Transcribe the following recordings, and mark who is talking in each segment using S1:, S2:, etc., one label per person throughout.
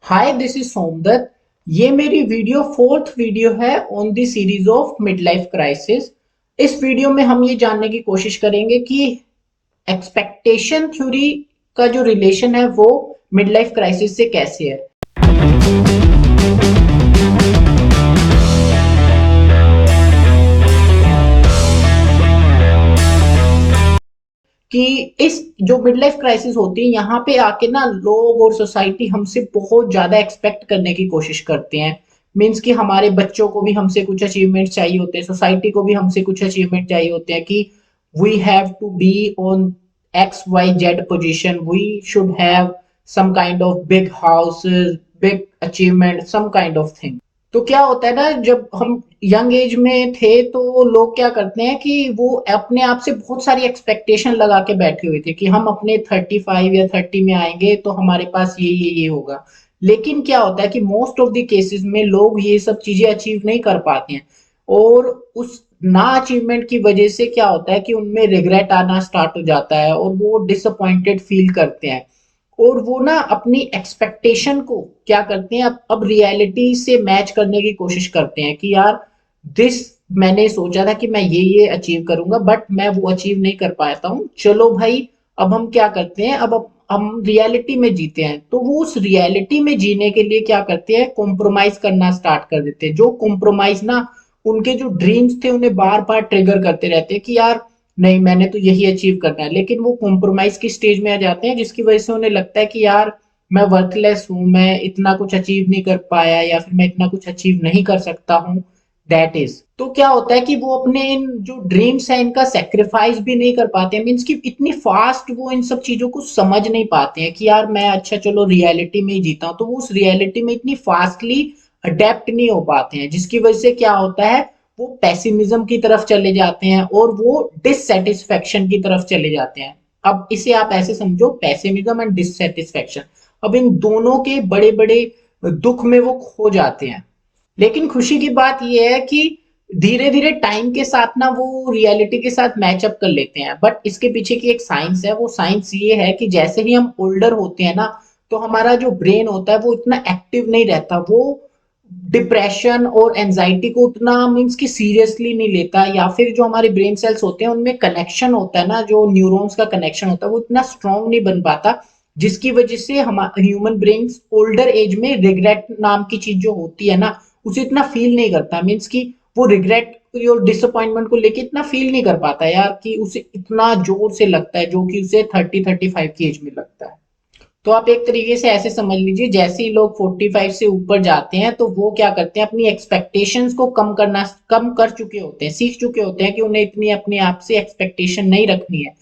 S1: Hi this is Somdatt. ये मेरी fourth video है on the series of mid life crisis. इस वीडियो में हम ये जानने की कोशिश करेंगे कि एक्सपेक्टेशन थ्योरी का जो रिलेशन है वो मिड लाइफ क्राइसिस से कैसे है। कि इस जो मिड लाइफ क्राइसिस होती है यहाँ पे आके ना लोग और सोसाइटी हमसे बहुत ज्यादा एक्सपेक्ट करने की कोशिश करते हैं। मीन्स कि हमारे बच्चों को भी हमसे कुछ अचीवमेंट चाहिए होते हैं, सोसाइटी को भी हमसे कुछ अचीवमेंट चाहिए होते हैं कि we have to be on X Y Z position, we should have some kind of big houses, big achievement, some kind of thing. तो क्या होता है ना, जब हम यंग एज में थे तो लोग क्या करते हैं कि वो अपने आप से बहुत सारी एक्सपेक्टेशन लगा के बैठे हुए थे कि हम अपने 35 या 30 में आएंगे तो हमारे पास ये होगा। लेकिन क्या होता है कि मोस्ट ऑफ द केसेस में लोग ये सब चीजें अचीव नहीं कर पाते हैं, और उस ना अचीवमेंट की वजह से क्या होता है कि उनमें रिग्रेट आना स्टार्ट हो जाता है और वो डिसअपॉइंटेड फील करते हैं। और वो ना अपनी एक्सपेक्टेशन को क्या करते हैं, अब रियलिटी से मैच करने की कोशिश करते हैं कि यार दिस मैंने सोचा था कि मैं ये अचीव करूंगा बट मैं वो अचीव नहीं कर पाता हूँ। चलो भाई, अब हम क्या करते हैं, अब हम रियलिटी में जीते हैं। तो वो उस रियलिटी में जीने के लिए क्या करते हैं, कॉम्प्रोमाइज करना स्टार्ट कर देते हैं। जो कॉम्प्रोमाइज ना उनके जो ड्रीम्स थे उन्हें बार बार ट्रिगर करते रहते हैं कि यार नहीं, मैंने तो यही अचीव करना है। लेकिन वो कॉम्प्रोमाइज की स्टेज में आ जाते हैं जिसकी वजह से उन्हें लगता है कि यार मैं वर्थलेस हूं, मैं इतना कुछ अचीव नहीं कर पाया या फिर मैं इतना कुछ अचीव नहीं कर सकता हूँ। दैट इज तो क्या होता है कि वो अपने इन जो ड्रीम्स है इनका सेक्रीफाइस भी नहीं कर पाते। मीन्स कि इतनी फास्ट वो इन सब चीजों को समझ नहीं पाते हैं कि यार मैं अच्छा चलो रियलिटी में ही जीता हूँ, तो वो उस रियलिटी में इतनी फास्टली अडेप्ट नहीं हो पाते हैं, जिसकी वजह से क्या होता है वो पेसिमिज्म की तरफ चले जाते हैं और वो डिससेटिस्फेक्शन की तरफ चले जाते हैं। अब इसे आप ऐसे समझो, पेसिमिज्म एंड डिससेटिस्फेक्शन, अब इन दोनों के बड़े बड़े दुख में वो खो जाते हैं। लेकिन खुशी की बात यह है कि धीरे धीरे टाइम के साथ ना वो रियलिटी के साथ मैचअप कर लेते हैं। बट इसके पीछे की एक साइंस है, वो साइंस ये है कि जैसे ही हम ओल्डर होते हैं ना, तो हमारा जो ब्रेन होता है वो इतना एक्टिव नहीं रहता, वो डिप्रेशन और एंजाइटी को उतना मीन्स कि सीरियसली नहीं लेता, या फिर जो हमारे ब्रेन सेल्स होते हैं उनमें कनेक्शन होता है ना, जो न्यूरॉन्स का कनेक्शन होता है वो इतना स्ट्रांग नहीं बन पाता, जिसकी वजह से हम ह्यूमन ब्रेन्स ओल्डर एज में रिग्रेट नाम की चीज जो होती है ना उसे इतना फील नहीं करता। मीन्स कि वो रिग्रेट और डिसअपॉइंटमेंट को लेके इतना फील नहीं कर पाता यार, कि उसे इतना जोर से लगता है जो कि उसे 30-35 की एज में लगता है। तो आप एक तरीके से ऐसे समझ लीजिए, जैसे ही लोग 45 से ऊपर जाते हैं तो वो क्या करते हैं, अपनी एक्सपेक्टेशंस को कम कर चुके होते हैं, सीख चुके होते हैं कि उन्हें इतनी अपने आप से एक्सपेक्टेशन नहीं रखनी है।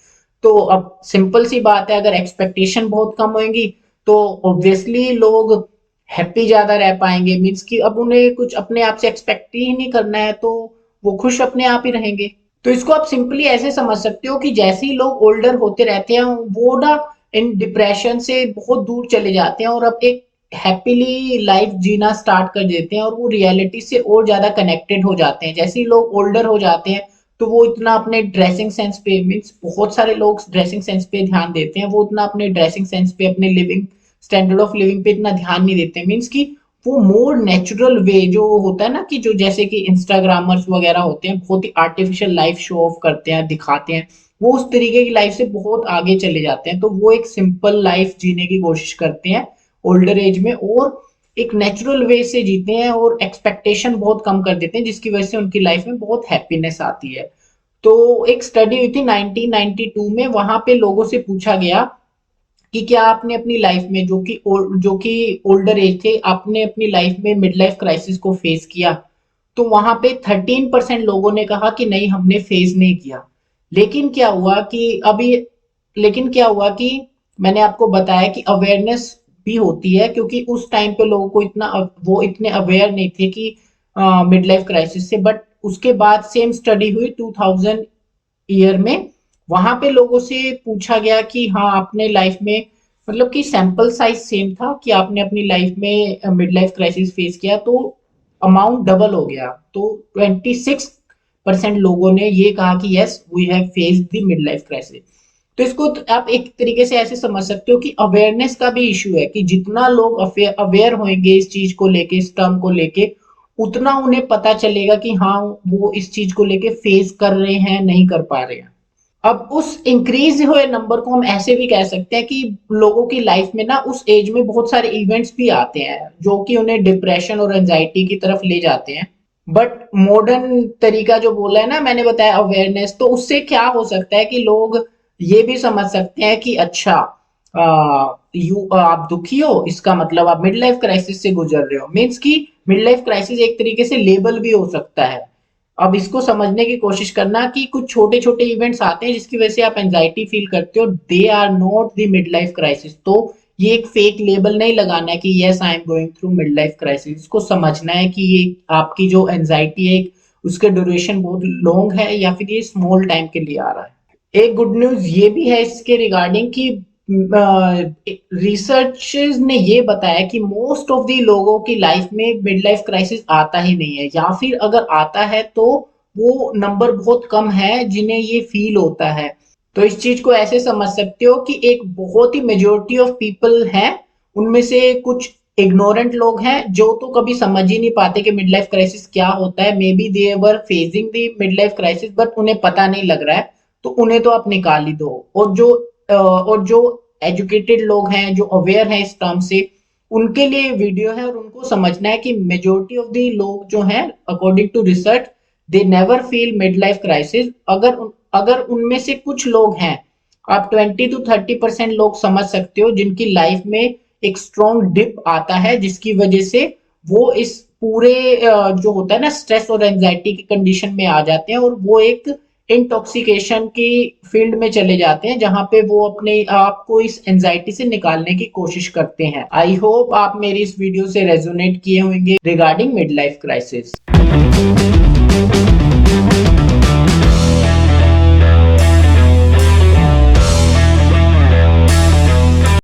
S1: तो अब सिंपल सी बात है, अगर एक्सपेक्टेशन बहुत कम होंगी तो ऑब्वियसली लोग हैप्पी ज्यादा रह पाएंगे। मीन्स कि अब उन्हें कुछ अपने आप से एक्सपेक्ट ही नहीं करना है, तो वो खुश अपने आप ही रहेंगे। तो इसको आप सिंपली ऐसे समझ सकते हो कि जैसे ही लोग ओल्डर होते रहते हैं वो ना इन डिप्रेशन से बहुत दूर चले जाते हैं और अब एक हैप्पीली लाइफ जीना स्टार्ट कर देते हैं और वो रियलिटी से और ज्यादा कनेक्टेड हो जाते हैं। जैसे ही लोग ओल्डर हो जाते हैं तो वो इतना अपने ड्रेसिंग सेंस पे, मीन्स बहुत सारे लोग ड्रेसिंग सेंस पे ध्यान देते हैं, वो उतना अपने ड्रेसिंग सेंस पे, अपने लिविंग स्टैंडर्ड ऑफ लिविंग पे इतना ध्यान नहीं देते। मीन्स कि वो मोर नेचुरल वे जो होता है ना, कि जो जैसे कि इंस्टाग्रामर्स वगैरह होते हैं बहुत ही आर्टिफिशियल लाइफ शो ऑफ करते हैं, दिखाते हैं, वो उस तरीके की लाइफ से बहुत आगे चले जाते हैं। तो वो एक सिंपल लाइफ जीने की कोशिश करते हैं ओल्डर एज में, और एक नेचुरल वे से जीते हैं और एक्सपेक्टेशन बहुत कम कर देते हैं, जिसकी वजह से उनकी लाइफ में बहुत हैप्पीनेस आती है। तो एक स्टडी हुई थी 1992 में, वहां पे लोगों से पूछा गया कि क्या आपने अपनी लाइफ में, जो कि ओल्डर एज थे, आपने अपनी लाइफ में मिड लाइफ क्राइसिस को फेस किया। तो वहां पे 13% लोगों ने कहा कि नहीं, हमने फेस नहीं किया। लेकिन क्या हुआ कि अभी लेकिन क्या हुआ कि मैंने आपको बताया कि अवेयरनेस भी होती है, क्योंकि उस टाइम पे लोगों को वो इतने अवेयर नहीं थे कि मिड लाइफ क्राइसिस से। बट उसके बाद सेम स्टडी हुई 2000 ईयर में, वहां पे लोगों से पूछा गया कि हाँ आपने लाइफ में, मतलब कि सैंपल साइज सेम था कि आपने अपनी लाइफ में मिड लाइफ क्राइसिस फेस किया, तो अमाउंट डबल हो गया। तो 26% लोगों ने ये कहा कि yes we have faced the mid life crisis. तो इसको आप एक तरीके से ऐसे समझ सकते हो कि अवेयरनेस का भी इशू है कि जितना लोग अवेयर होंगे इस चीज को लेके, इस टर्म को लेके, उतना उन्हें पता चलेगा कि हाँ वो इस चीज को लेके फेस कर रहे हैं, नहीं कर पा रहे हैं। अब उस इंक्रीज हुए नंबर को हम ऐसे भी कह सकते हैं कि लोगों की लाइफ में ना उस एज में बहुत सारे इवेंट्स भी आते हैं जो कि उन्हें डिप्रेशन और एंजाइटी की तरफ ले जाते हैं। बट मॉडर्न तरीका जो बोला है ना मैंने बताया अवेयरनेस, तो उससे क्या हो सकता है कि लोग ये भी समझ सकते हैं कि अच्छा आप दुखी हो, इसका मतलब आप मिड लाइफ क्राइसिस से गुजर रहे हो। मीन्स कि मिड लाइफ क्राइसिस एक तरीके से लेबल भी हो सकता है। अब इसको समझने की कोशिश करना कि कुछ छोटे छोटे इवेंट्स आते हैं जिसकी वजह से आप एंजाइटी फील करते हो, they are not the mid life crisis. तो ये एक फेक लेबल नहीं लगाना है कि yes I am going through mid life crisis. इसको समझना है कि ये आपकी जो एंजाइटी है उसके ड्यूरेशन बहुत लॉन्ग है या फिर ये स्मॉल टाइम के लिए आ रहा है। एक गुड न्यूज ये भी है इसके रिगार्डिंग कि रिसर्चर्स ने ये बताया कि मोस्ट ऑफ दी लोगों की लाइफ में मिड लाइफ क्राइसिस आता ही नहीं है, या फिर अगर आता है तो वो नंबर बहुत कम है जिन्हें ये फील होता है। तो इस चीज को ऐसे समझ सकते हो कि एक बहुत ही मेजोरिटी ऑफ पीपल है, उनमें से कुछ इग्नोरेंट लोग हैं जो तो कभी समझ ही नहीं पाते कि मिड लाइफ क्राइसिस क्या होता है। May be they were phasing the mid life crisis but उन्हें पता नहीं लग रहा है, तो उन्हें तो आप निकाल ही दो। और जो एजुकेटेड लोग हैं, जो अवेयर हैं इस टर्म से, उनके लिए वीडियो है और उनको समझना है कि मेजोरिटी ऑफ द लोग जो हैं according to research they never feel mid life crisis. अगर उनमें से कुछ लोग हैं, आप 20 to 30% लोग समझ सकते हो जिनकी लाइफ में एक स्ट्रॉन्ग डिप आता है जिसकी वजह से वो इस पूरे जो होता है ना स्ट्रेस और एंजाइटी की कंडीशन में आ जाते हैं और वो एक इंटॉक्सिकेशन की फील्ड में चले जाते हैं जहां पे वो अपने आप को इस एंजाइटी से निकालने की कोशिश करते हैं। आई होप आप मेरी इस वीडियो से रेजोनेट किए होंगे रिगार्डिंग मिड लाइफ क्राइसिस।